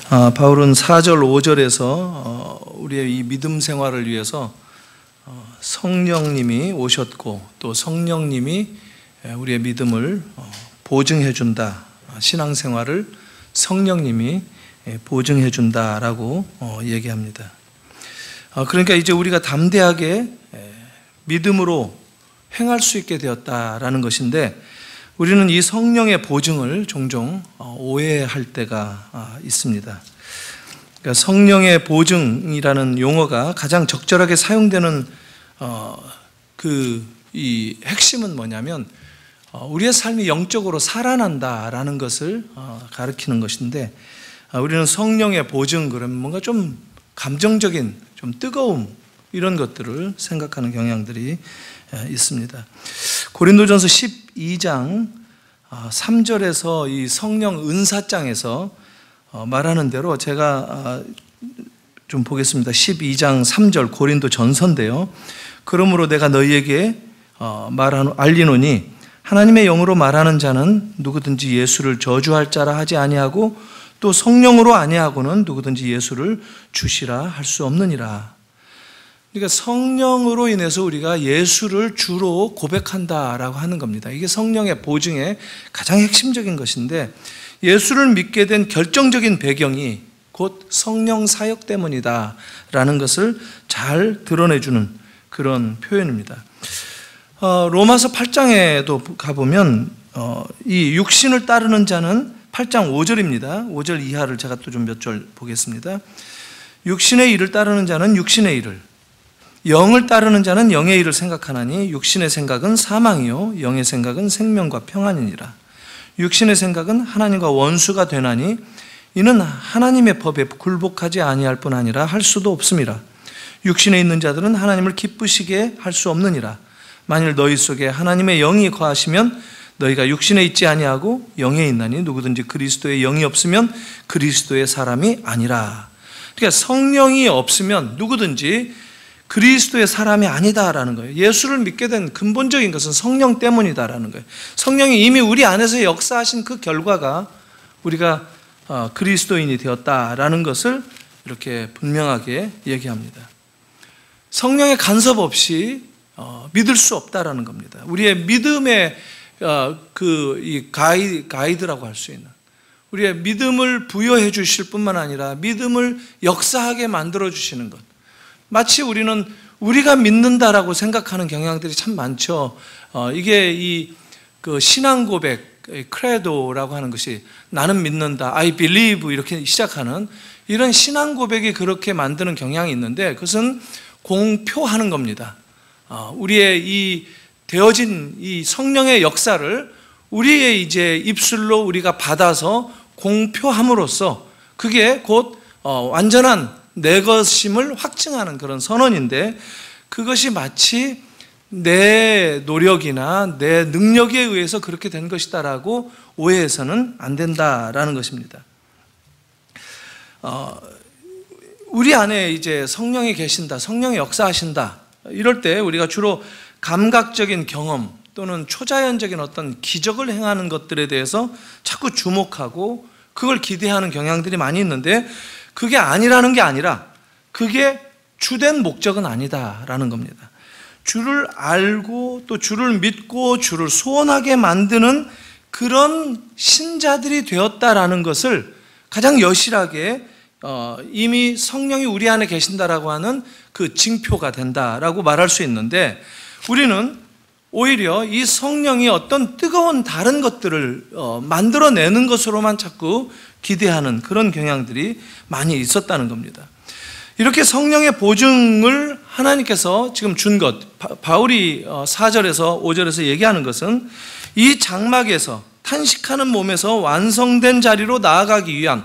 바울은 4절, 5절에서 우리의 이 믿음 생활을 위해서 성령님이 오셨고 또 성령님이 우리의 믿음을 보증해 준다. 신앙생활을 성령님이 보증해 준다라고 얘기합니다. 그러니까 이제 우리가 담대하게 믿음으로 행할 수 있게 되었다라는 것인데, 우리는 이 성령의 보증을 종종 오해할 때가 있습니다. 그러니까 성령의 보증이라는 용어가 가장 적절하게 사용되는 이 핵심은 뭐냐면 우리의 삶이 영적으로 살아난다라는 것을 가리키는 것인데, 우리는 성령의 보증 그러면 뭔가 좀 감정적인, 좀 뜨거움, 이런 것들을 생각하는 경향들이 있습니다. 고린도전서 12장 3절에서 이 성령 은사장에서 말하는 대로 제가 좀 보겠습니다. 12장 3절 고린도 전서인데요. 그러므로 내가 너희에게 알리노니 하나님의 영으로 말하는 자는 누구든지 예수를 저주할 자라 하지 아니하고 또 성령으로 아니하고는 누구든지 예수를 주시라 할 수 없느니라. 그러니까 성령으로 인해서 우리가 예수를 주로 고백한다라고 하는 겁니다. 이게 성령의 보증의 가장 핵심적인 것인데, 예수를 믿게 된 결정적인 배경이 곧 성령 사역 때문이다라는 것을 잘 드러내주는 그런 표현입니다. 로마서 8장에도 가보면 이 육신을 따르는 자는 8장 5절입니다. 5절 이하를 제가 또 좀 몇 절 보겠습니다. 육신의 일을 따르는 자는 육신의 일을, 영을 따르는 자는 영의 일을 생각하나니 육신의 생각은 사망이요 영의 생각은 생명과 평안이니라. 육신의 생각은 하나님과 원수가 되나니 이는 하나님의 법에 굴복하지 아니할 뿐 아니라 할 수도 없음이라. 육신에 있는 자들은 하나님을 기쁘시게 할 수 없느니라. 만일 너희 속에 하나님의 영이 거하시면 너희가 육신에 있지 아니하고 영에 있나니 누구든지 그리스도의 영이 없으면 그리스도의 사람이 아니라. 그러니까 성령이 없으면 누구든지 그리스도의 사람이 아니다라는 거예요. 예수를 믿게 된 근본적인 것은 성령 때문이다라는 거예요. 성령이 이미 우리 안에서 역사하신 그 결과가 우리가 그리스도인이 되었다라는 것을 이렇게 분명하게 얘기합니다. 성령의 간섭 없이 믿을 수 없다라는 겁니다. 우리의 믿음의 이 가이드라고 할 수 있는, 우리의 믿음을 부여해 주실 뿐만 아니라 믿음을 역사하게 만들어 주시는 것. 마치 우리는 우리가 믿는다라고 생각하는 경향들이 참 많죠. 이게 그 신앙 고백, 크레도라고 하는 것이 나는 믿는다, I believe 이렇게 시작하는 이런 신앙 고백이 그렇게 만드는 경향이 있는데, 그것은 공표하는 겁니다. 우리의 이 되어진 이 성령의 역사를 우리의 이제 입술로 우리가 받아서 공표함으로써 그게 곧 완전한 내 것임을 확증하는 그런 선언인데, 그것이 마치 내 노력이나 내 능력에 의해서 그렇게 된 것이다라고 오해해서는 안 된다라는 것입니다. 우리 안에 이제 성령이 계신다, 성령이 역사하신다, 이럴 때 우리가 주로 감각적인 경험 또는 초자연적인 어떤 기적을 행하는 것들에 대해서 자꾸 주목하고 그걸 기대하는 경향들이 많이 있는데, 그게 아니라는 게 아니라 그게 주된 목적은 아니다라는 겁니다. 주를 알고 또 주를 믿고 주를 소원하게 만드는 그런 신자들이 되었다라는 것을 가장 여실하게 이미 성령이 우리 안에 계신다라고 하는 그 징표가 된다라고 말할 수 있는데, 우리는 오히려 이 성령이 어떤 뜨거운 다른 것들을 만들어내는 것으로만 자꾸 기대하는 그런 경향들이 많이 있었다는 겁니다. 이렇게 성령의 보증을 하나님께서 지금 준 것, 바울이 4절에서 5절에서 얘기하는 것은 이 장막에서 탄식하는 몸에서 완성된 자리로 나아가기 위한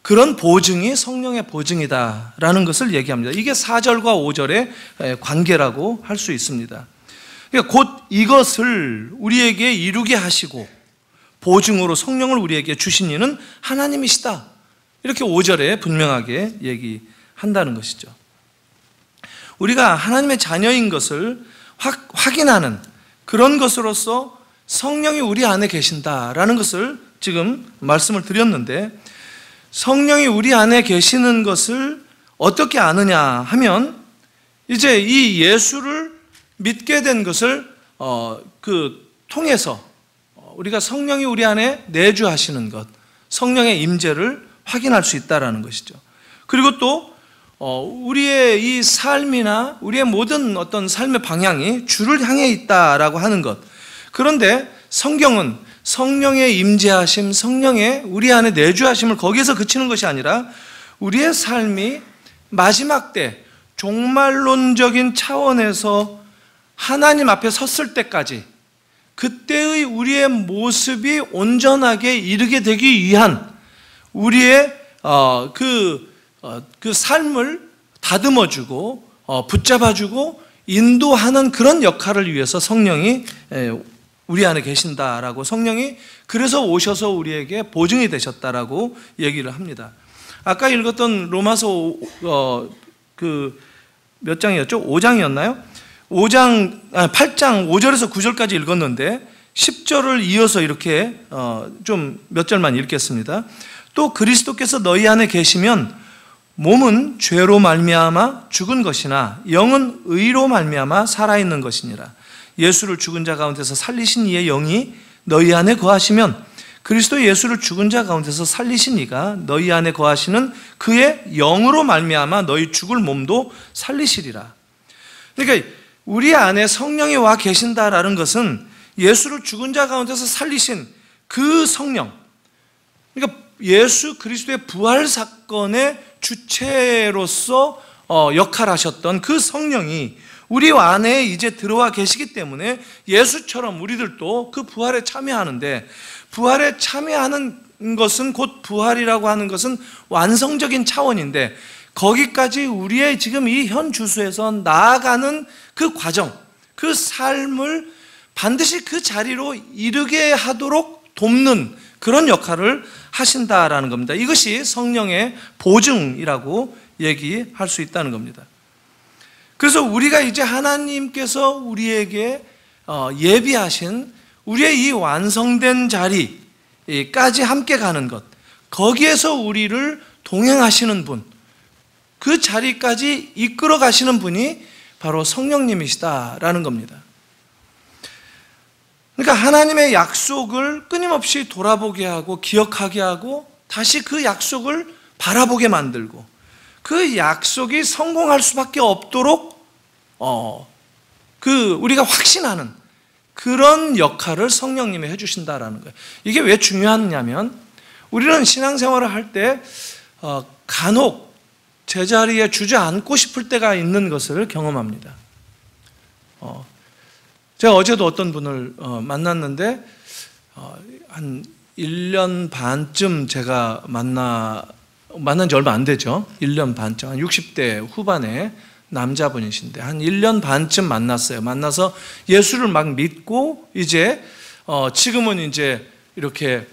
그런 보증이 성령의 보증이다라는 것을 얘기합니다. 이게 4절과 5절의 관계라고 할 수 있습니다. 그러니까 곧 이것을 우리에게 이루게 하시고 보증으로 성령을 우리에게 주신 이는 하나님이시다, 이렇게 5절에 분명하게 얘기한다는 것이죠. 우리가 하나님의 자녀인 것을 확인하는 그런 것으로서 성령이 우리 안에 계신다라는 것을 지금 말씀을 드렸는데, 성령이 우리 안에 계시는 것을 어떻게 아느냐 하면 이제 이 예수를 믿게 된 것을 통해서 우리가 성령이 우리 안에 내주하시는 것, 성령의 임재를 확인할 수 있다라는 것이죠. 그리고 또 우리의 이 삶이나 우리의 모든 어떤 삶의 방향이 주를 향해 있다라고 하는 것. 그런데 성경은 성령의 임재하심, 성령의 우리 안에 내주하심을 거기에서 그치는 것이 아니라 우리의 삶이 마지막 때 종말론적인 차원에서 하나님 앞에 섰을 때까지 그때의 우리의 모습이 온전하게 이르게 되기 위한 우리의 그 삶을 다듬어주고 붙잡아주고 인도하는 그런 역할을 위해서 성령이 우리 안에 계신다라고, 성령이 그래서 오셔서 우리에게 보증이 되셨다라고 얘기를 합니다. 아까 읽었던 로마서 몇 장이었죠? 5장이었나요? 8장 5절에서 9절까지 읽었는데 10절을 이어서 이렇게 좀 몇 절만 읽겠습니다. 또 그리스도께서 너희 안에 계시면 몸은 죄로 말미암아 죽은 것이나 영은 의로 말미암아 살아있는 것이니라. 예수를 죽은 자 가운데서 살리신 이의 영이 너희 안에 거하시면 그리스도 예수를 죽은 자 가운데서 살리신 이가 너희 안에 거하시는 그의 영으로 말미암아 너희 죽을 몸도 살리시리라. 그러니까 우리 안에 성령이 와 계신다라는 것은 예수를 죽은 자 가운데서 살리신 그 성령, 그러니까 예수 그리스도의 부활 사건의 주체로서 역할하셨던 그 성령이 우리 안에 이제 들어와 계시기 때문에 예수처럼 우리들도 그 부활에 참여하는데, 부활에 참여하는 것은 곧 부활이라고 하는 것은 완성적인 차원인데, 거기까지 우리의 지금 이 현 주소에서 나아가는 그 과정, 그 삶을 반드시 그 자리로 이르게 하도록 돕는 그런 역할을 하신다라는 겁니다. 이것이 성령의 보증이라고 얘기할 수 있다는 겁니다. 그래서 우리가 이제 하나님께서 우리에게 예비하신 우리의 이 완성된 자리까지 함께 가는 것, 거기에서 우리를 동행하시는 분, 그 자리까지 이끌어 가시는 분이 바로 성령님이시다라는 겁니다. 그러니까 하나님의 약속을 끊임없이 돌아보게 하고 기억하게 하고 다시 그 약속을 바라보게 만들고 그 약속이 성공할 수밖에 없도록 우리가 확신하는 그런 역할을 성령님이 해주신다라는 거예요. 이게 왜 중요하냐면 우리는 신앙생활을 할 때 간혹 제자리에 주저앉고 싶을 때가 있는 것을 경험합니다. 제가 어제도 어떤 분을 만났는데 한 1년 반쯤 제가 만난 지 얼마 안 되죠. 1년 반쯤, 한 60대 후반의 남자분이신데 한 1년 반쯤 만났어요. 만나서 예수를 막 믿고 이제 지금은 이제 이렇게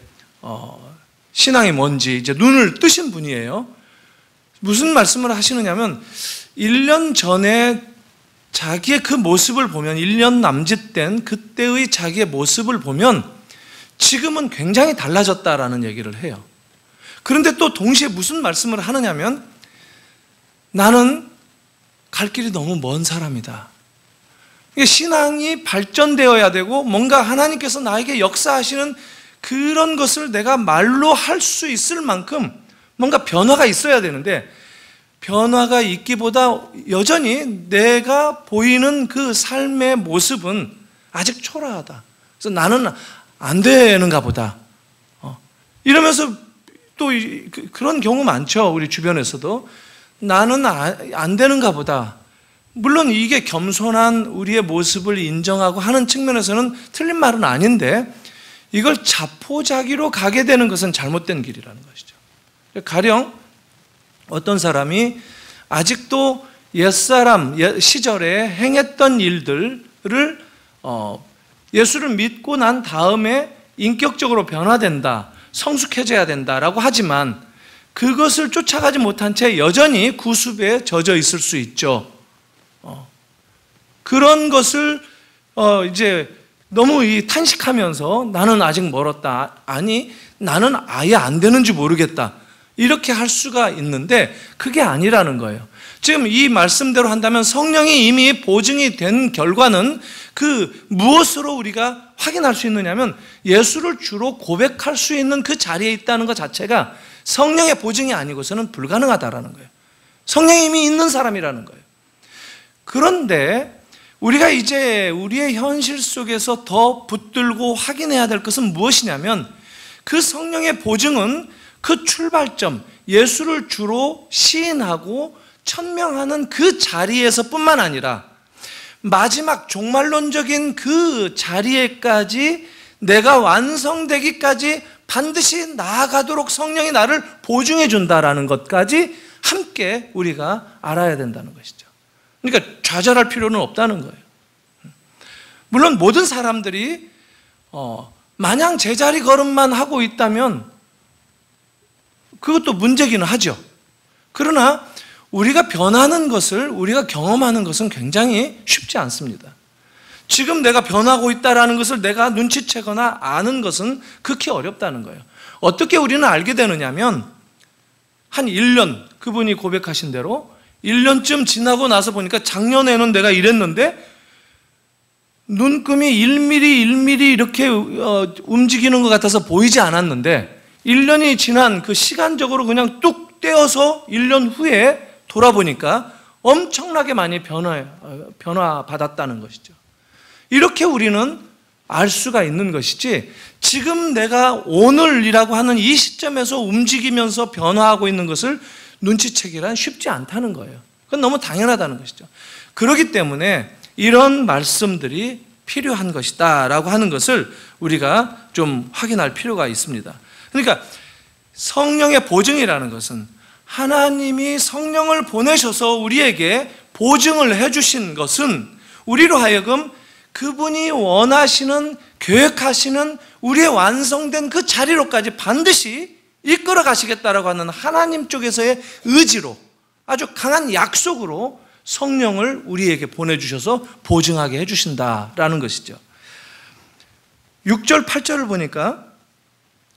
신앙이 뭔지 이제 눈을 뜨신 분이에요. 무슨 말씀을 하시느냐면 1년 전에 자기의 그 모습을 보면, 1년 남짓된 그때의 자기의 모습을 보면 지금은 굉장히 달라졌다라는 얘기를 해요. 그런데 또 동시에 무슨 말씀을 하느냐면 나는 갈 길이 너무 먼 사람이다. 신앙이 발전되어야 되고 뭔가 하나님께서 나에게 역사하시는 그런 것을 내가 말로 할 수 있을 만큼 뭔가 변화가 있어야 되는데, 변화가 있기보다 여전히 내가 보이는 그 삶의 모습은 아직 초라하다. 그래서 나는 안 되는가 보다. 이러면서 또 그런 경우 많죠. 우리 주변에서도. 나는 안 되는가 보다. 물론 이게 겸손한 우리의 모습을 인정하고 하는 측면에서는 틀린 말은 아닌데, 이걸 자포자기로 가게 되는 것은 잘못된 길이라는 것이죠. 가령 어떤 사람이 아직도 옛사람 시절에 행했던 일들을 예수를 믿고 난 다음에 인격적으로 변화된다, 성숙해져야 된다라고 하지만 그것을 쫓아가지 못한 채 여전히 구습에 젖어 있을 수 있죠. 그런 것을 이제 너무 탄식하면서 나는 아직 멀었다, 아니 나는 아예 안 되는지 모르겠다, 이렇게 할 수가 있는데 그게 아니라는 거예요. 지금 이 말씀대로 한다면 성령이 이미 보증이 된 결과는 그 무엇으로 우리가 확인할 수 있느냐면 예수를 주로 고백할 수 있는 그 자리에 있다는 것 자체가 성령의 보증이 아니고서는 불가능하다라는 거예요. 성령이 이미 있는 사람이라는 거예요. 그런데 우리가 이제 우리의 현실 속에서 더 붙들고 확인해야 될 것은 무엇이냐면 그 성령의 보증은 그 출발점, 예수를 주로 시인하고 천명하는 그 자리에서 뿐만 아니라 마지막 종말론적인 그 자리에까지 내가 완성되기까지 반드시 나아가도록 성령이 나를 보증해 준다라는 것까지 함께 우리가 알아야 된다는 것이죠. 그러니까 좌절할 필요는 없다는 거예요. 물론 모든 사람들이 마냥 제자리 걸음만 하고 있다면 그것도 문제기는 하죠. 그러나 우리가 변하는 것을, 우리가 경험하는 것은 굉장히 쉽지 않습니다. 지금 내가 변하고 있다는 것을 내가 눈치채거나 아는 것은 극히 어렵다는 거예요. 어떻게 우리는 알게 되느냐면 한 1년, 그분이 고백하신 대로 1년쯤 지나고 나서 보니까 작년에는 내가 이랬는데 눈금이 1mm 이렇게 움직이는 것 같아서 보이지 않았는데 1년이 지난 그 시간적으로 그냥 뚝 떼어서 1년 후에 돌아보니까 엄청나게 많이 변화받았다는 것이죠. 이렇게 우리는 알 수가 있는 것이지 지금 내가 오늘이라고 하는 이 시점에서 움직이면서 변화하고 있는 것을 눈치채기란 쉽지 않다는 거예요. 그건 너무 당연하다는 것이죠. 그렇기 때문에 이런 말씀들이 필요한 것이다 라고 하는 것을 우리가 좀 확인할 필요가 있습니다. 그러니까 성령의 보증이라는 것은 하나님이 성령을 보내셔서 우리에게 보증을 해주신 것은 우리로 하여금 그분이 원하시는, 계획하시는 우리의 완성된 그 자리로까지 반드시 이끌어 가시겠다라고 하는 하나님 쪽에서의 의지로 아주 강한 약속으로 성령을 우리에게 보내주셔서 보증하게 해주신다라는 것이죠. 6절, 8절을 보니까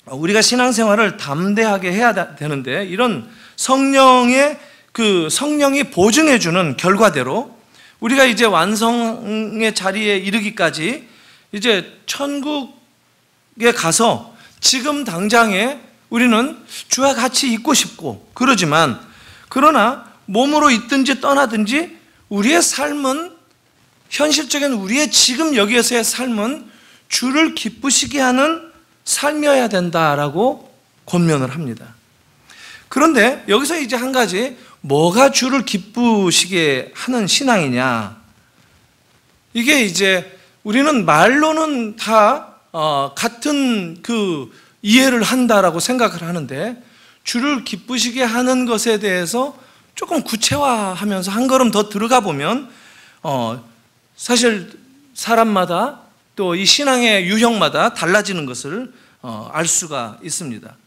우리가 신앙생활을 담대하게 해야 되는데 이런 성령이 보증해주는 결과대로 우리가 이제 완성의 자리에 이르기까지 이제 천국에 가서 지금 당장에 우리는 주와 같이 있고 싶고 그러나 몸으로 있든지 떠나든지 우리의 삶은 현실적인 우리의 지금 여기에서의 삶은 주를 기쁘시게 하는 삶이어야 된다라고 권면을 합니다. 그런데 여기서 이제 한 가지 뭐가 주를 기쁘시게 하는 신앙이냐, 이게 이제 우리는 말로는 다 같은 그 이해를 한다라고 생각을 하는데 주를 기쁘시게 하는 것에 대해서 조금 구체화하면서 한 걸음 더 들어가 보면 사실 사람마다 또 이 신앙의 유형마다 달라지는 것을 알 수가 있습니다.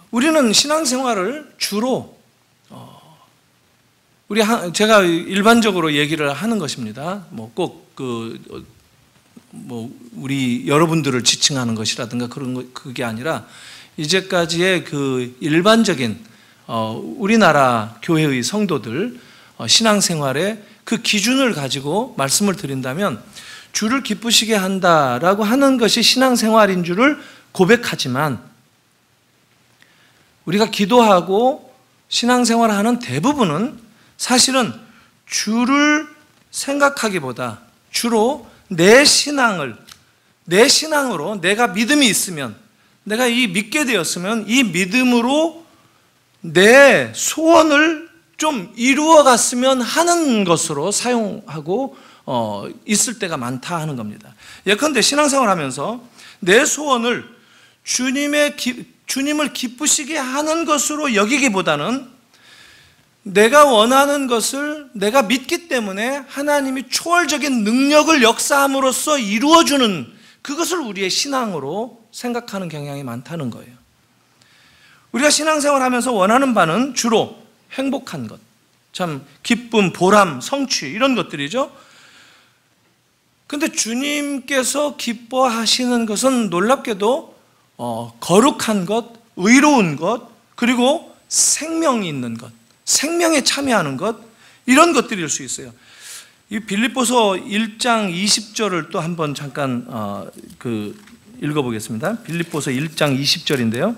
우리는 신앙생활을 주로 제가 일반적으로 얘기를 하는 것입니다. 우리 여러분들을 지칭하는 것이라든가 그게 아니라 이제까지의 그 일반적인 우리나라 교회의 성도들 신앙생활의 그 기준을 가지고 말씀을 드린다면 주를 기쁘시게 한다라고 하는 것이 신앙생활인 줄을 고백하지만 우리가 기도하고 신앙생활을 하는 대부분은 사실은 주를 생각하기보다 주로 내 신앙으로 내가 믿음이 있으면, 내가 믿게 되었으면 이 믿음으로 내 소원을 좀 이루어 갔으면 하는 것으로 사용하고 있을 때가 많다 하는 겁니다. 예컨대 신앙생활 하면서 내 소원을 주님을 기쁘시게 하는 것으로 여기기보다는 내가 원하는 것을 내가 믿기 때문에 하나님이 초월적인 능력을 역사함으로써 이루어주는 그것을 우리의 신앙으로 생각하는 경향이 많다는 거예요. 우리가 신앙생활 하면서 원하는 바는 주로 행복한 것, 참 기쁨, 보람, 성취 이런 것들이죠. 그런데 주님께서 기뻐하시는 것은 놀랍게도 거룩한 것, 의로운 것, 그리고 생명이 있는 것, 생명에 참여하는 것, 이런 것들일 수 있어요. 이 빌립보서 1장 20절을 또 한번 잠깐 읽어보겠습니다. 빌립보서 1장 20절인데요.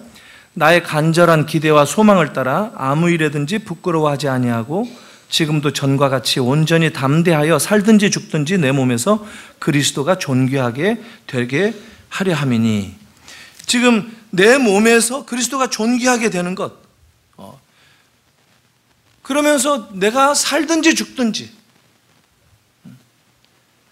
나의 간절한 기대와 소망을 따라 아무 일에든지 부끄러워하지 아니하고 지금도 전과 같이 온전히 담대하여 살든지 죽든지 내 몸에서 그리스도가 존귀하게 되게 하려 함이니, 지금 내 몸에서 그리스도가 존귀하게 되는 것, 그러면서 내가 살든지 죽든지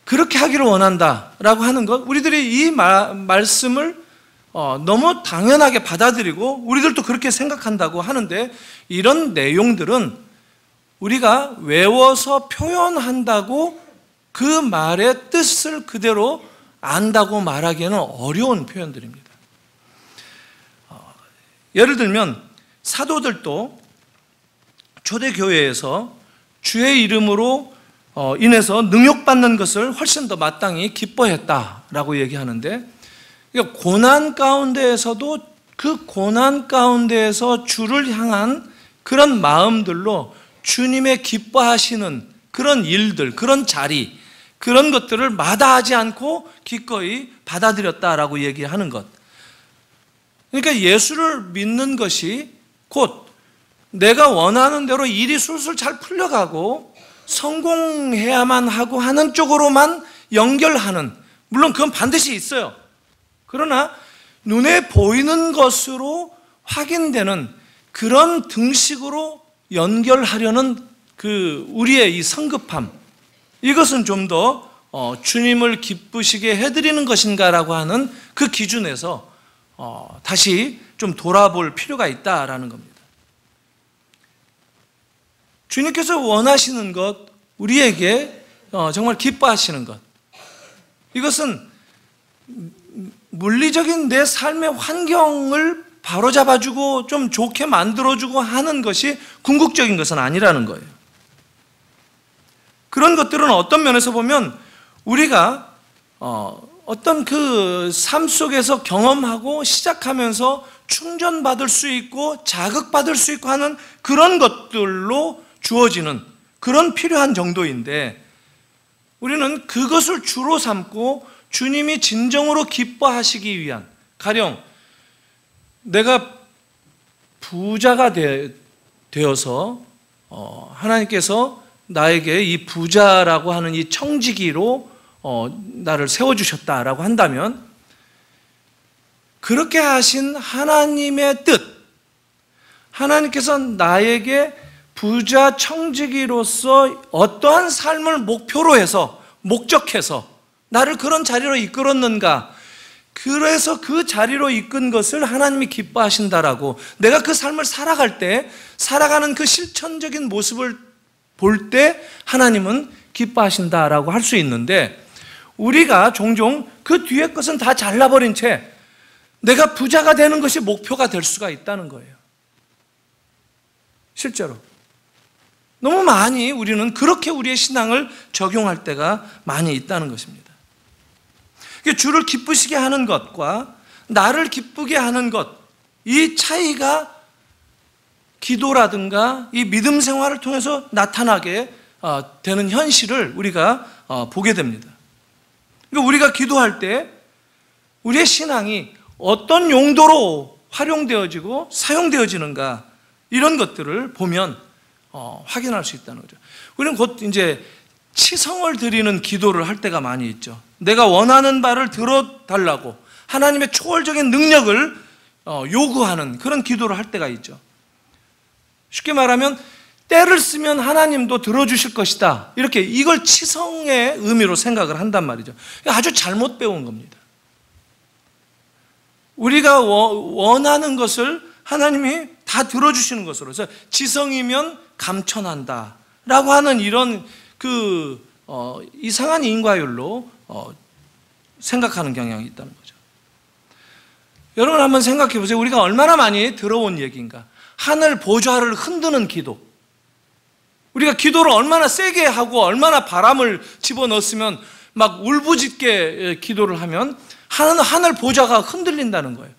그렇게 하기를 원한다라고 하는 것, 우리들이 이 말씀을 너무 당연하게 받아들이고 우리들도 그렇게 생각한다고 하는데, 이런 내용들은 우리가 외워서 표현한다고 그 말의 뜻을 그대로 안다고 말하기에는 어려운 표현들입니다. 예를 들면 사도들도 초대교회에서 주의 이름으로 인해서 능욕받는 것을 훨씬 더 마땅히 기뻐했다라고 얘기하는데, 고난 가운데에서도 그 고난 가운데에서 주를 향한 그런 마음들로 주님의 기뻐하시는 그런 일들, 그런 자리, 그런 것들을 마다하지 않고 기꺼이 받아들였다라고 얘기하는 것. 그러니까 예수를 믿는 것이 곧 내가 원하는 대로 일이 술술 잘 풀려가고 성공해야만 하고 하는 쪽으로만 연결하는, 물론 그건 반드시 있어요. 그러나 눈에 보이는 것으로 확인되는 그런 등식으로 연결하려는 우리의 이 성급함, 이것은 좀 더 주님을 기쁘시게 해드리는 것인가라고 하는 그 기준에서 다시 좀 돌아볼 필요가 있다라는 겁니다. 주님께서 원하시는 것, 우리에게 정말 기뻐하시는 것, 이것은 물리적인 내 삶의 환경을 바로잡아주고 좀 좋게 만들어주고 하는 것이 궁극적인 것은 아니라는 거예요. 그런 것들은 어떤 면에서 보면 우리가 어떤 그 삶 속에서 경험하고 시작하면서 충전받을 수 있고 자극받을 수 있고 하는 그런 것들로 주어지는 그런 필요한 정도인데, 우리는 그것을 주로 삼고 주님이 진정으로 기뻐하시기 위한, 가령 내가 부자가 되어서 하나님께서 나에게 이 부자라고 하는 이 청지기로 나를 세워주셨다라고 한다면, 그렇게 하신 하나님의 뜻, 하나님께서 나에게 부자 청지기로서 어떠한 삶을 목표로 해서, 목적해서 나를 그런 자리로 이끌었는가, 그래서 그 자리로 이끈 것을 하나님이 기뻐하신다라고, 내가 그 삶을 살아갈 때, 살아가는 그 실천적인 모습을 볼 때 하나님은 기뻐하신다라고 할 수 있는데, 우리가 종종 그 뒤에 것은 다 잘라버린 채 내가 부자가 되는 것이 목표가 될 수가 있다는 거예요. 실제로 너무 많이 우리는 그렇게 우리의 신앙을 적용할 때가 많이 있다는 것입니다. 주를 기쁘시게 하는 것과 나를 기쁘게 하는 것, 이 차이가 기도라든가 이 믿음 생활을 통해서 나타나게 되는 현실을 우리가 보게 됩니다. 그러니까 우리가 기도할 때 우리의 신앙이 어떤 용도로 활용되어지고 사용되어지는가, 이런 것들을 보면 확인할 수 있다는 거죠. 우리는 곧 이제 치성을 드리는 기도를 할 때가 많이 있죠. 내가 원하는 바를 들어달라고 하나님의 초월적인 능력을 요구하는 그런 기도를 할 때가 있죠. 쉽게 말하면 때를 쓰면 하나님도 들어주실 것이다, 이렇게 이걸 치성의 의미로 생각을 한단 말이죠. 아주 잘못 배운 겁니다. 우리가 원하는 것을 하나님이 다 들어주시는 것으로 해서 지성이면 감천한다 라고 하는 이런 이상한 인과율로 생각하는 경향이 있다는 거죠. 여러분 한번 생각해 보세요. 우리가 얼마나 많이 들어온 얘기인가. 하늘 보좌를 흔드는 기도, 우리가 기도를 얼마나 세게 하고 얼마나 바람을 집어넣었으면 막 울부짖게 기도를 하면 하늘 보좌가 흔들린다는 거예요.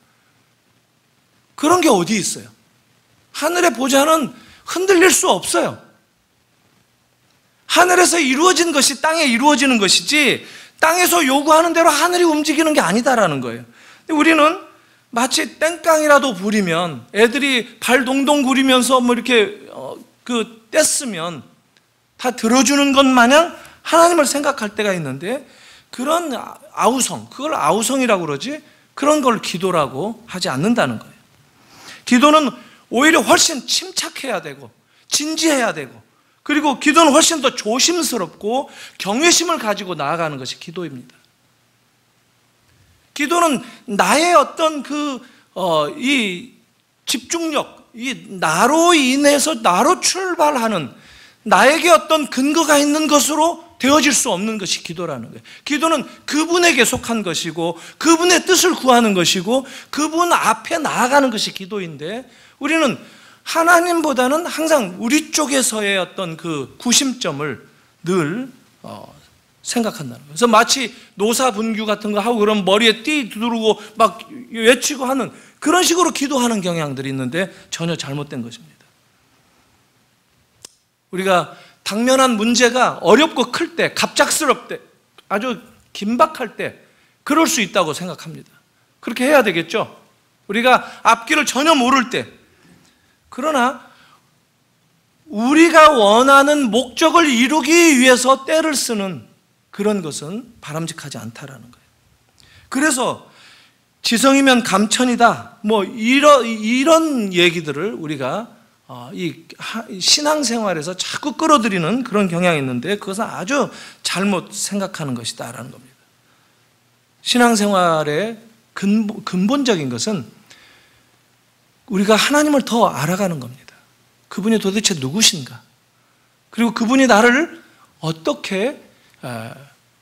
그런 게 어디 있어요? 하늘의 보좌는 흔들릴 수 없어요. 하늘에서 이루어진 것이 땅에 이루어지는 것이지 땅에서 요구하는 대로 하늘이 움직이는 게 아니다라는 거예요. 근데 우리는 마치 땡깡이라도 부리면 애들이 발 동동 구리면서 뭐 이렇게 뗐으면 다 들어주는 것 마냥 하나님을 생각할 때가 있는데, 그런 아우성, 그걸 아우성이라고 그러지 그런 걸 기도라고 하지 않는다는 거예요. 기도는 오히려 훨씬 침착해야 되고 진지해야 되고, 그리고 기도는 훨씬 더 조심스럽고 경외심을 가지고 나아가는 것이 기도입니다. 기도는 나의 어떤 이 집중력, 이 나로 인해서 나로 출발하는 나에게 어떤 근거가 있는 것으로 되어질 수 없는 것이 기도라는 거예요. 기도는 그분에게 속한 것이고 그분의 뜻을 구하는 것이고 그분 앞에 나아가는 것이 기도인데, 우리는 하나님보다는 항상 우리 쪽에서의 어떤 그 구심점을 늘 생각한다는 거예요. 그래서 마치 노사분규 같은 거 하고 그러면 머리에 띠 두르고 막 외치고 하는 그런 식으로 기도하는 경향들이 있는데 전혀 잘못된 것입니다. 우리가 당면한 문제가 어렵고 클 때, 갑작스럽 때, 아주 긴박할 때 그럴 수 있다고 생각합니다. 그렇게 해야 되겠죠? 우리가 앞길을 전혀 모를 때. 그러나 우리가 원하는 목적을 이루기 위해서 때를 쓰는 그런 것은 바람직하지 않다라는 거예요. 그래서 지성이면 감천이다, 뭐 이런 얘기들을 우리가 이 신앙생활에서 자꾸 끌어들이는 그런 경향이 있는데, 그것은 아주 잘못 생각하는 것이다라는 겁니다. 신앙생활의 근본적인 것은 우리가 하나님을 더 알아가는 겁니다. 그분이 도대체 누구신가? 그리고 그분이 나를 어떻게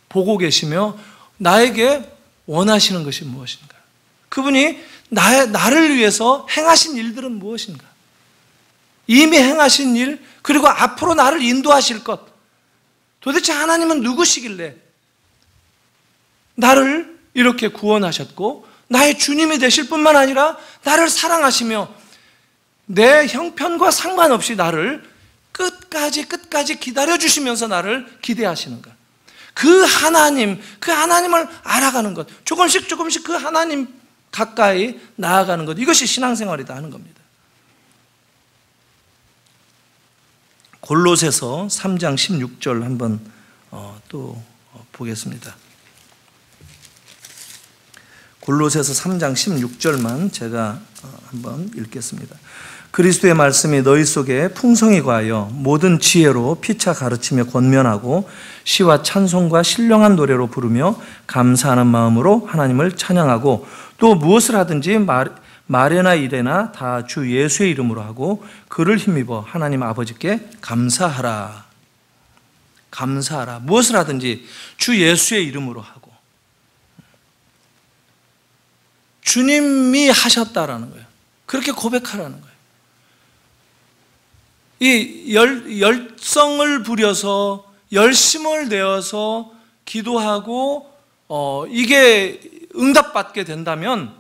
보고 계시며 나에게 원하시는 것이 무엇인가? 그분이 나를 위해서 행하신 일들은 무엇인가? 이미 행하신 일, 그리고 앞으로 나를 인도하실 것, 도대체 하나님은 누구시길래 나를 이렇게 구원하셨고 나의 주님이 되실 뿐만 아니라 나를 사랑하시며 내 형편과 상관없이 나를 끝까지 기다려주시면서 나를 기대하시는가? 그 하나님을 알아가는 것, 조금씩 그 하나님 가까이 나아가는 것, 이것이 신앙생활이다 하는 겁니다. 골로새서 3장 16절 한번 또 보겠습니다. 골로새서 3장 16절만 제가 한번 읽겠습니다. 그리스도의 말씀이 너희 속에 풍성히 과하여 모든 지혜로 피차 가르치며 권면하고 시와 찬송과 신령한 노래로 부르며 감사하는 마음으로 하나님을 찬양하고, 또 무엇을 하든지 말에나 일에나 다 주 예수의 이름으로 하고 그를 힘입어 하나님 아버지께 감사하라. 감사하라. 무엇을 하든지 주 예수의 이름으로 하고, 주님이 하셨다라는 거예요. 그렇게 고백하라는 거예요. 이 열성을 부려서 열심을 내어서 기도하고 이게 응답받게 된다면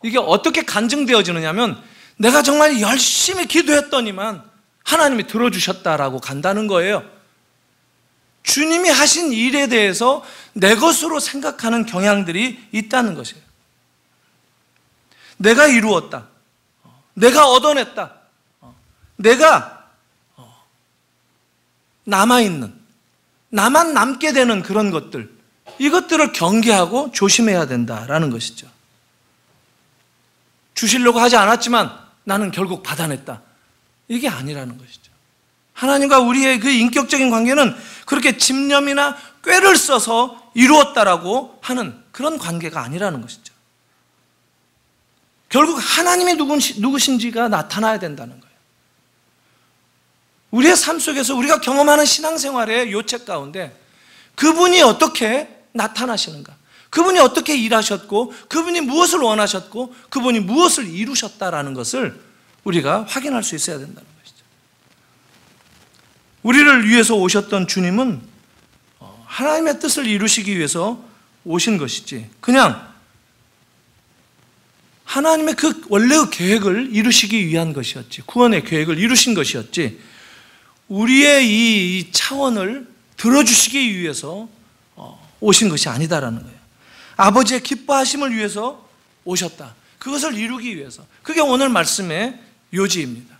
이게 어떻게 간증되어지느냐면, 내가 정말 열심히 기도했더니만 하나님이 들어주셨다라고 간다는 거예요. 주님이 하신 일에 대해서 내 것으로 생각하는 경향들이 있다는 것이에요. 내가 이루었다, 내가 얻어냈다, 내가 남아있는, 나만 남게 되는 그런 것들, 이것들을 경계하고 조심해야 된다라는 것이죠. 주시려고 하지 않았지만 나는 결국 받아냈다, 이게 아니라는 것이죠. 하나님과 우리의 그 인격적인 관계는 그렇게 집념이나 꾀를 써서 이루었다라고 하는 그런 관계가 아니라는 것이죠. 결국 하나님이 누구신지가 나타나야 된다는 거예요. 우리의 삶 속에서 우리가 경험하는 신앙생활의 요책 가운데 그분이 어떻게 나타나시는가, 그분이 어떻게 일하셨고 그분이 무엇을 원하셨고 그분이 무엇을 이루셨다라는 것을 우리가 확인할 수 있어야 된다는 것이죠. 우리를 위해서 오셨던 주님은 하나님의 뜻을 이루시기 위해서 오신 것이지, 그냥 하나님의 그 원래의 계획을 이루시기 위한 것이었지, 구원의 계획을 이루신 것이었지, 우리의 이 차원을 들어주시기 위해서 오신 것이 아니다라는 거예요. 아버지의 기뻐하심을 위해서 오셨다. 그것을 이루기 위해서. 그게 오늘 말씀의 요지입니다.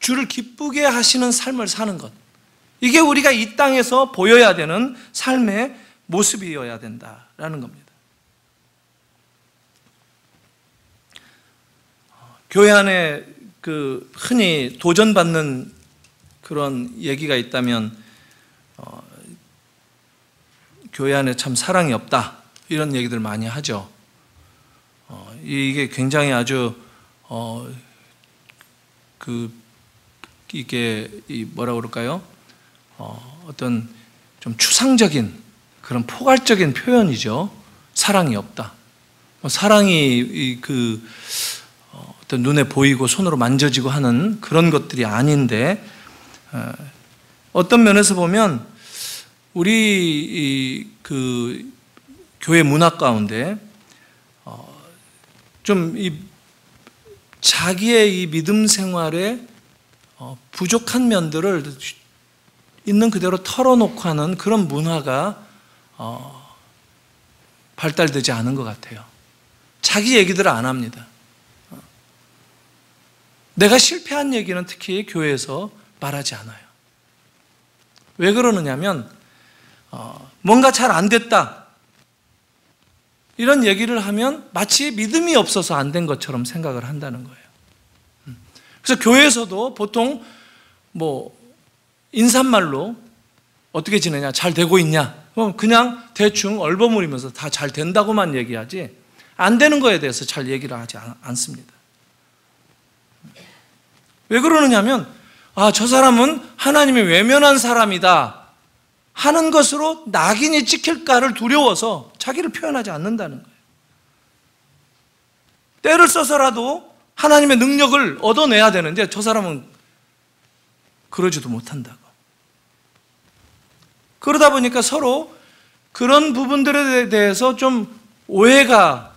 주를 기쁘게 하시는 삶을 사는 것, 이게 우리가 이 땅에서 보여야 되는 삶의 모습이어야 된다라는 겁니다. 교회 안에 그 흔히 도전받는 그런 얘기가 있다면 교회 안에 참 사랑이 없다, 이런 얘기들 많이 하죠. 이게 굉장히 아주 이게 뭐라 그럴까요? 어떤 좀 추상적인 그런 포괄적인 표현이죠. 사랑이 없다. 사랑이 어떤 눈에 보이고 손으로 만져지고 하는 그런 것들이 아닌데, 어떤 면에서 보면 우리 그 교회 문화 가운데 좀 자기의 이 믿음 생활에 부족한 면들을 있는 그대로 털어놓고 하는 그런 문화가 발달되지 않은 것 같아요. 자기 얘기들을 안 합니다. 내가 실패한 얘기는 특히 교회에서 말하지 않아요. 왜 그러느냐면 뭔가 잘 안 됐다, 이런 얘기를 하면 마치 믿음이 없어서 안 된 것처럼 생각을 한다는 거예요. 그래서 교회에서도 보통 인사말로 어떻게 지내냐, 잘 되고 있냐, 그냥 대충 얼버무리면서 다 잘 된다고만 얘기하지, 안 되는 거에 대해서 잘 얘기를 하지 않습니다. 왜 그러느냐면 저 사람은 하나님이 외면한 사람이다 하는 것으로 낙인이 찍힐까를 두려워서 자기를 표현하지 않는다는 거예요. 때를 써서라도 하나님의 능력을 얻어내야 되는데 저 사람은 그러지도 못한다고. 그러다 보니까 서로 그런 부분들에 대해서 좀 오해가,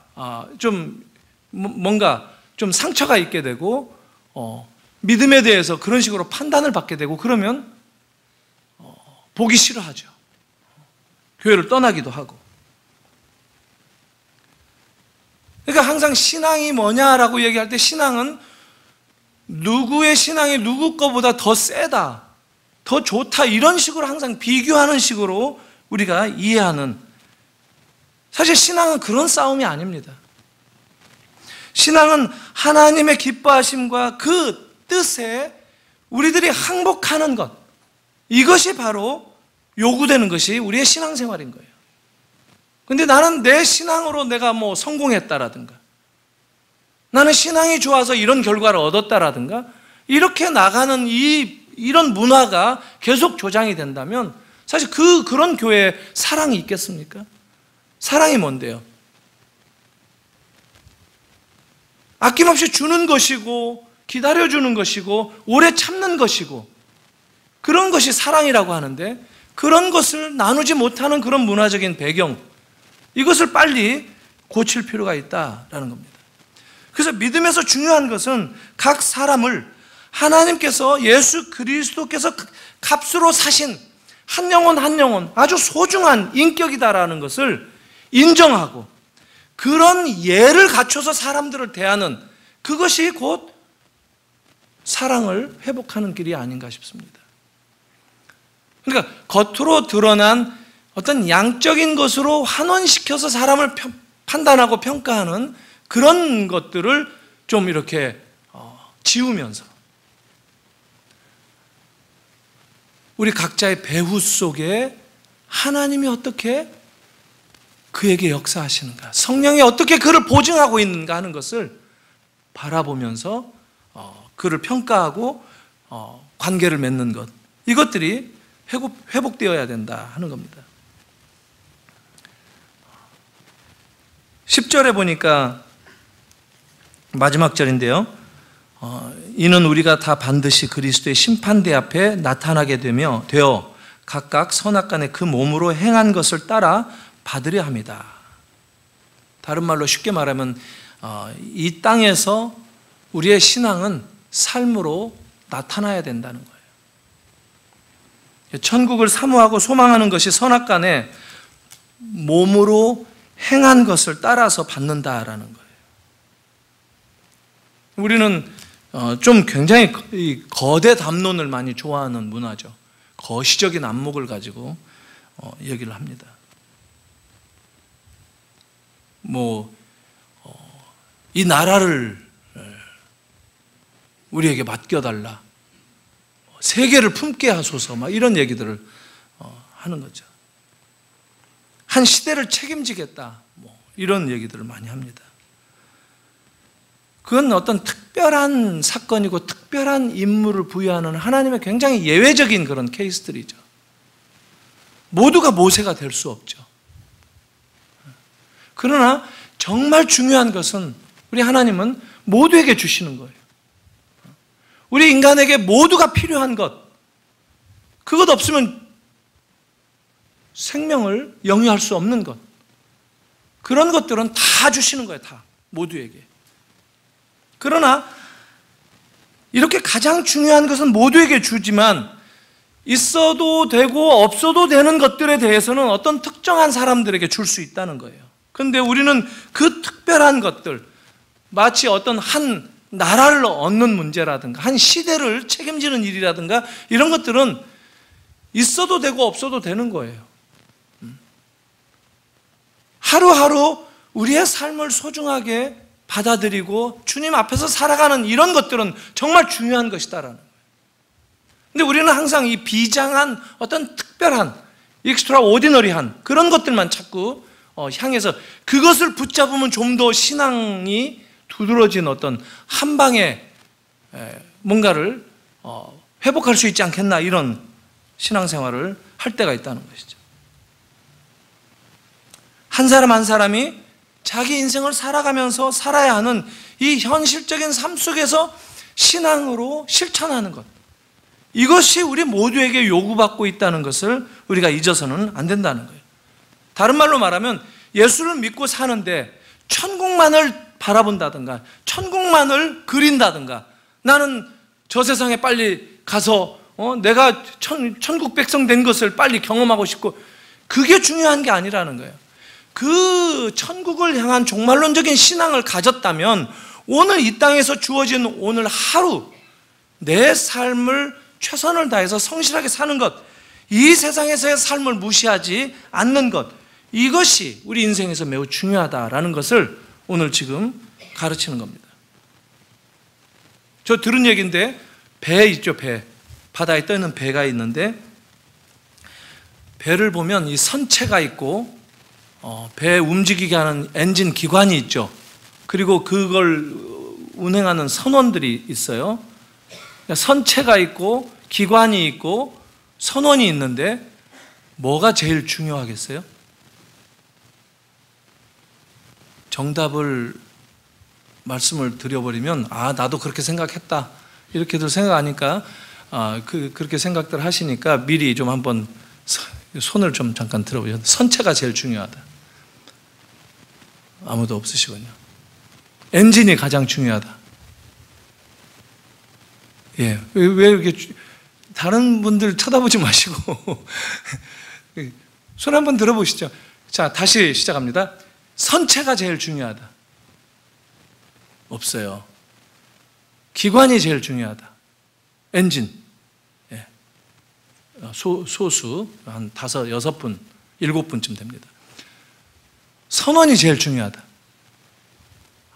좀 뭔가 좀 상처가 있게 되고, 믿음에 대해서 그런 식으로 판단을 받게 되고, 그러면 보기 싫어하죠. 교회를 떠나기도 하고. 그러니까 항상 신앙이 뭐냐라고 얘기할 때 신앙은 누구의 신앙이 누구 거보다 더 세다, 더 좋다, 이런 식으로 항상 비교하는 식으로 우리가 이해하는, 사실 신앙은 그런 싸움이 아닙니다. 신앙은 하나님의 기뻐하심과 그 뜻에 우리들이 항복하는 것, 이것이 바로 요구되는 것이 우리의 신앙생활인 거예요. 근데 나는 내 신앙으로 내가 성공했다라든가, 나는 신앙이 좋아서 이런 결과를 얻었다라든가, 이렇게 나가는 이런 문화가 계속 조장이 된다면 사실 그런 교회에 사랑이 있겠습니까? 사랑이 뭔데요? 아낌없이 주는 것이고, 기다려주는 것이고, 오래 참는 것이고, 그런 것이 사랑이라고 하는데, 그런 것을 나누지 못하는 그런 문화적인 배경, 이것을 빨리 고칠 필요가 있다라는 겁니다. 그래서 믿음에서 중요한 것은 각 사람을 하나님께서, 예수 그리스도께서 값으로 사신 한 영혼 한 영혼 아주 소중한 인격이다라는 것을 인정하고, 그런 예를 갖춰서 사람들을 대하는, 그것이 곧 사랑을 회복하는 길이 아닌가 싶습니다. 그러니까 겉으로 드러난 어떤 양적인 것으로 환원시켜서 사람을 판단하고 평가하는 그런 것들을 좀 이렇게 지우면서 우리 각자의 배후 속에 하나님이 어떻게 그에게 역사하시는가, 성령이 어떻게 그를 보증하고 있는가 하는 것을 바라보면서 그를 평가하고 관계를 맺는 것, 이것들이 회복되어야 된다 하는 겁니다. 10절에 보니까 마지막 절인데요, 이는 우리가 다 반드시 그리스도의 심판대 앞에 나타나게 되어 각각 선악간에 그 몸으로 행한 것을 따라 받으려 합니다. 다른 말로 쉽게 말하면 이 땅에서 우리의 신앙은 삶으로 나타나야 된다는 거예요. 천국을 사모하고 소망하는 것이 선악간에 몸으로 행한 것을 따라서 받는다라는 거예요. 우리는 좀 굉장히 거대 담론을 많이 좋아하는 문화죠. 거시적인 안목을 가지고 얘기를 합니다. 이 나라를 우리에게 맡겨달라, 세계를 품게 하소서, 막 이런 얘기들을 하는 거죠. 한 시대를 책임지겠다, 이런 얘기들을 많이 합니다. 그건 어떤 특별한 사건이고 특별한 임무를 부여하는 하나님의 굉장히 예외적인 그런 케이스들이죠. 모두가 모세가 될 수 없죠. 그러나 정말 중요한 것은 우리 하나님은 모두에게 주시는 거예요. 우리 인간에게 모두가 필요한 것, 그것 없으면 생명을 영위할 수 없는 것, 그런 것들은 다 주시는 거예요. 다 모두에게. 그러나 이렇게 가장 중요한 것은 모두에게 주지만 있어도 되고 없어도 되는 것들에 대해서는 어떤 특정한 사람들에게 줄 수 있다는 거예요. 그런데 우리는 그 특별한 것들, 마치 어떤 한 나라를 얻는 문제라든가 한 시대를 책임지는 일이라든가 이런 것들은 있어도 되고 없어도 되는 거예요. 하루하루 우리의 삶을 소중하게 받아들이고 주님 앞에서 살아가는 이런 것들은 정말 중요한 것이다라는 거예요. 근데 우리는 항상 이 비장한 어떤 특별한 익스트라오디너리한 그런 것들만 자꾸 향해서 그것을 붙잡으면 좀 더 신앙이 두드러진 어떤 한 방에 뭔가를 회복할 수 있지 않겠나, 이런 신앙생활을 할 때가 있다는 것이죠. 한 사람 한 사람이 자기 인생을 살아가면서 살아야 하는 이 현실적인 삶 속에서 신앙으로 실천하는 것, 이것이 우리 모두에게 요구받고 있다는 것을 우리가 잊어서는 안 된다는 거예요. 다른 말로 말하면 예수를 믿고 사는데 천국만을 바라본다든가 천국만을 그린다든가, 나는 저 세상에 빨리 가서 내가 천국 백성 된 것을 빨리 경험하고 싶고, 그게 중요한 게 아니라는 거예요. 그 천국을 향한 종말론적인 신앙을 가졌다면 오늘 이 땅에서 주어진 오늘 하루 내 삶을 최선을 다해서 성실하게 사는 것, 이 세상에서의 삶을 무시하지 않는 것, 이것이 우리 인생에서 매우 중요하다라는 것을 오늘 지금 가르치는 겁니다. 저 들은 얘기인데, 배 있죠, 배. 바다에 떠 있는 배가 있는데, 배를 보면 이 선체가 있고 배 움직이게 하는 엔진 기관이 있죠. 그리고 그걸 운행하는 선원들이 있어요. 선체가 있고 기관이 있고 선원이 있는데 뭐가 제일 중요하겠어요? 정답을 말씀을 드려버리면 나도 그렇게 생각했다, 이렇게들 생각하니까 그렇게 생각들 하시니까 미리 좀 한번 손을 좀 잠깐 들어보세요. 선체가 제일 중요하다. 아무도 없으시군요. 엔진이 가장 중요하다. 예, 왜 이렇게 다른 분들 쳐다보지 마시고 손 한번 들어보시죠. 자, 다시 시작합니다. 선체가 제일 중요하다. 없어요. 기관이 제일 중요하다. 엔진. 예. 소수 한 5, 6분, 7분쯤 됩니다. 선원이 제일 중요하다.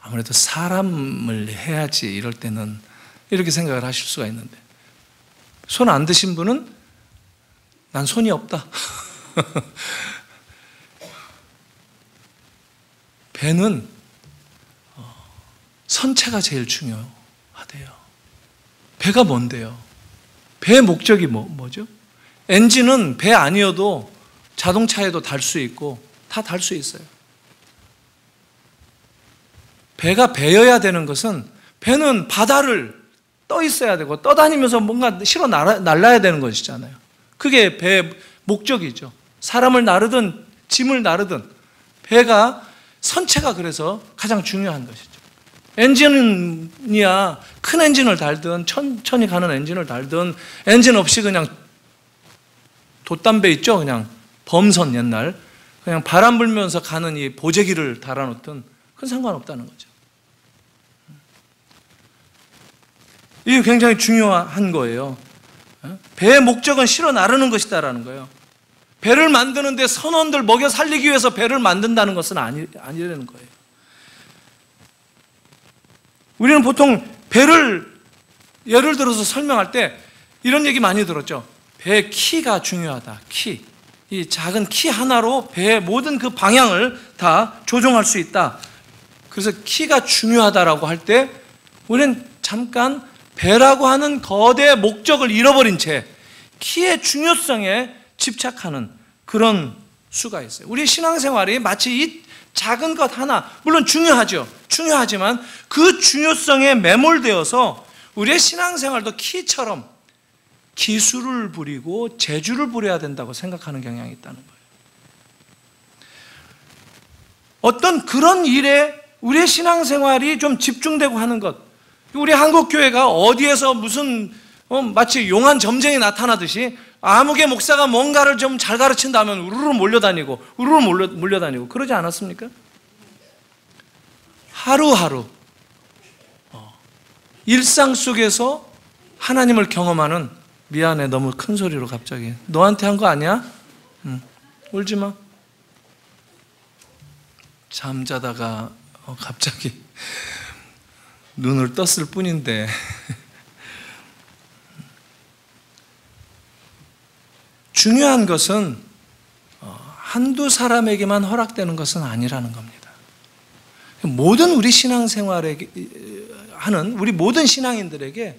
아무래도 사람을 해야지, 이럴 때는 이렇게 생각을 하실 수가 있는데, 손 안 드신 분은 난 손이 없다. 배는 선체가 제일 중요하대요. 배가 뭔데요? 배의 목적이 뭐죠? 엔진은 배 아니어도 자동차에도 달 수 있고 다 달 수 있어요. 배가 배여야 되는 것은, 배는 바다를 떠 있어야 되고 떠다니면서 뭔가 실어 날라야 되는 것이잖아요. 그게 배의 목적이죠. 사람을 나르든 짐을 나르든 배가, 선체가 그래서 가장 중요한 것이죠. 엔진이야 큰 엔진을 달든 천천히 가는 엔진을 달든 엔진 없이 그냥 돛담배 있죠? 그냥 범선 옛날 그냥 바람 불면서 가는 이 보재기를 달아놓든 그건 상관없다는 거죠. 이게 굉장히 중요한 거예요. 배의 목적은 실어 나르는 것이다라는 거예요. 배를 만드는데 선원들 먹여 살리기 위해서 배를 만든다는 것은 아니라는 거예요. 우리는 보통 배를 예를 들어서 설명할 때 이런 얘기 많이 들었죠. 배의 키가 중요하다. 키. 이 작은 키 하나로 배의 모든 그 방향을 다 조종할 수 있다. 그래서 키가 중요하다라고 할 때 우리는 잠깐 배라고 하는 거대 목적을 잃어버린 채 키의 중요성에 집착하는 그런 수가 있어요. 우리 신앙생활이 마치 이 작은 것 하나, 물론 중요하죠. 중요하지만 그 중요성에 매몰되어서 우리의 신앙생활도 키처럼 기술을 부리고 재주를 부려야 된다고 생각하는 경향이 있다는 거예요. 어떤 그런 일에 우리의 신앙생활이 좀 집중되고 하는 것, 우리 한국교회가 어디에서 무슨 마치 용한 점쟁이 나타나듯이 아무개 목사가 뭔가를 좀 잘 가르친다면 우르르 몰려다니고 그러지 않았습니까? 하루하루 일상 속에서 하나님을 경험하는, 미안해 너무 큰 소리로 갑자기 너한테 한 거 아니야? 울지 마. 잠자다가 갑자기 눈을 떴을 뿐인데 중요한 것은 한두 사람에게만 허락되는 것은 아니라는 겁니다. 모든 우리 신앙생활에 하는 우리 모든 신앙인들에게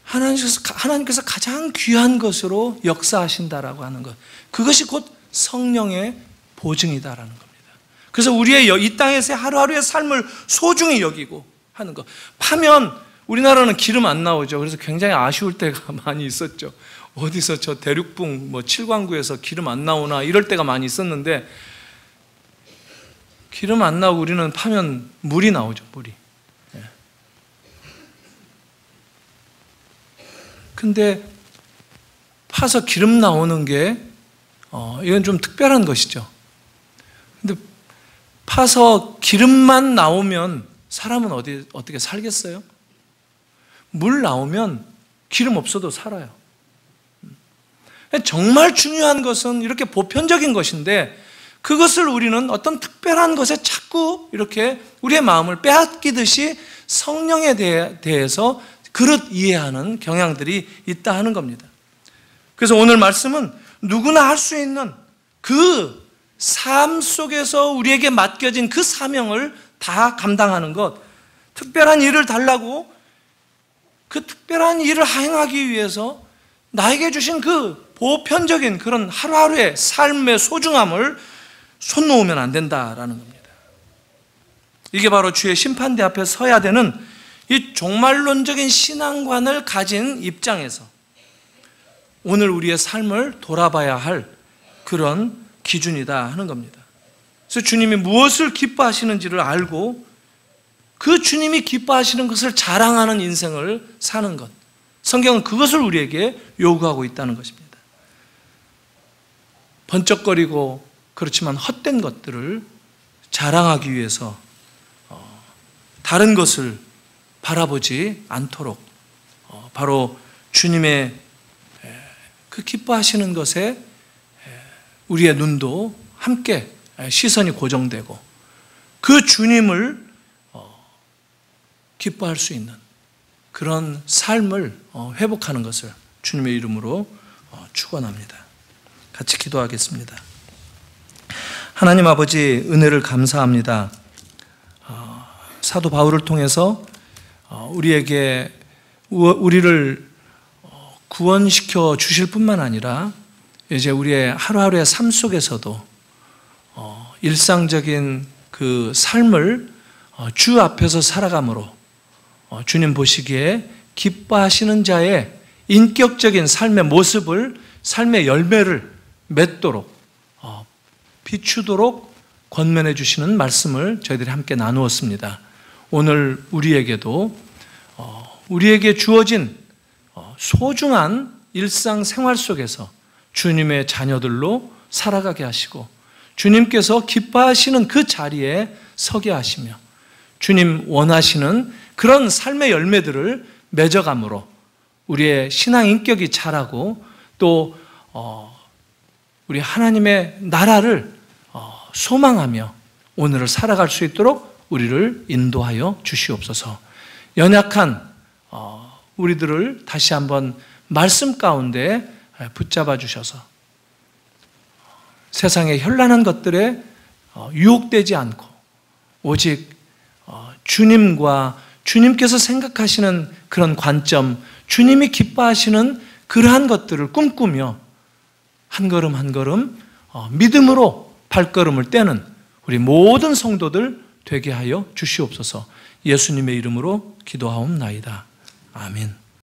하나님께서 가장 귀한 것으로 역사하신다라고 하는 것, 그것이 곧 성령의 보증이다라는 겁니다. 그래서 우리의 이 땅에서의 하루하루의 삶을 소중히 여기고 하는 것. 파면 우리나라는 기름 안 나오죠. 그래서 굉장히 아쉬울 때가 많이 있었죠. 어디서 저 대륙붕 칠광구에서 기름 안 나오나 이럴 때가 많이 있었는데, 기름 안 나오고 우리는 파면 물이 나오죠. 물이. 근데 파서 기름 나오는 게 이건 좀 특별한 것이죠. 근데 파서 기름만 나오면 사람은 어떻게 살겠어요? 물 나오면 기름 없어도 살아요. 정말 중요한 것은 이렇게 보편적인 것인데, 그것을 우리는 어떤 특별한 것에 자꾸 이렇게 우리의 마음을 빼앗기듯이 성령에 대해서 그릇 이해하는 경향들이 있다 하는 겁니다. 그래서 오늘 말씀은 누구나 할 수 있는 그 삶 속에서 우리에게 맡겨진 그 사명을 다 감당하는 것, 특별한 일을 달라고 그 특별한 일을 행하기 위해서 나에게 주신 그 보편적인 그런 하루하루의 삶의 소중함을 손 놓으면 안 된다라는 겁니다. 이게 바로 주의 심판대 앞에 서야 되는 이 종말론적인 신앙관을 가진 입장에서 오늘 우리의 삶을 돌아봐야 할 그런 기준이다 하는 겁니다. 그래서 주님이 무엇을 기뻐하시는지를 알고 그 주님이 기뻐하시는 것을 자랑하는 인생을 사는 것, 성경은 그것을 우리에게 요구하고 있다는 것입니다. 번쩍거리고 그렇지만 헛된 것들을 자랑하기 위해서 다른 것을 바라보지 않도록 바로 주님의 그 기뻐하시는 것에 우리의 눈도 함께 시선이 고정되고 그 주님을 기뻐할 수 있는 그런 삶을 회복하는 것을 주님의 이름으로 축원합니다. 같이 기도하겠습니다. 하나님 아버지, 은혜를 감사합니다. 사도 바울을 통해서 우리에게 우리를 구원시켜 주실 뿐만 아니라 이제 우리의 하루하루의 삶 속에서도 일상적인 그 삶을 주 앞에서 살아감으로 주님 보시기에 기뻐하시는 자의 인격적인 삶의 모습을, 삶의 열매를 맺도록 비추도록 권면해 주시는 말씀을 저희들이 함께 나누었습니다. 오늘 우리에게도 우리에게 주어진 소중한 일상생활 속에서 주님의 자녀들로 살아가게 하시고 주님께서 기뻐하시는 그 자리에 서게 하시며 주님 원하시는 그런 삶의 열매들을 맺어감으로 우리의 신앙 인격이 자라고 또 우리 하나님의 나라를 소망하며 오늘을 살아갈 수 있도록 우리를 인도하여 주시옵소서. 연약한 우리들을 다시 한번 말씀 가운데 붙잡아 주셔서 세상의 현란한 것들에 유혹되지 않고 오직 주님과 주님께서 생각하시는 그런 관점, 주님이 기뻐하시는 그러한 것들을 꿈꾸며 한 걸음 한 걸음 믿음으로 발걸음을 떼는 우리 모든 성도들 되게 하여 주시옵소서. 예수님의 이름으로 기도하옵나이다. 아멘.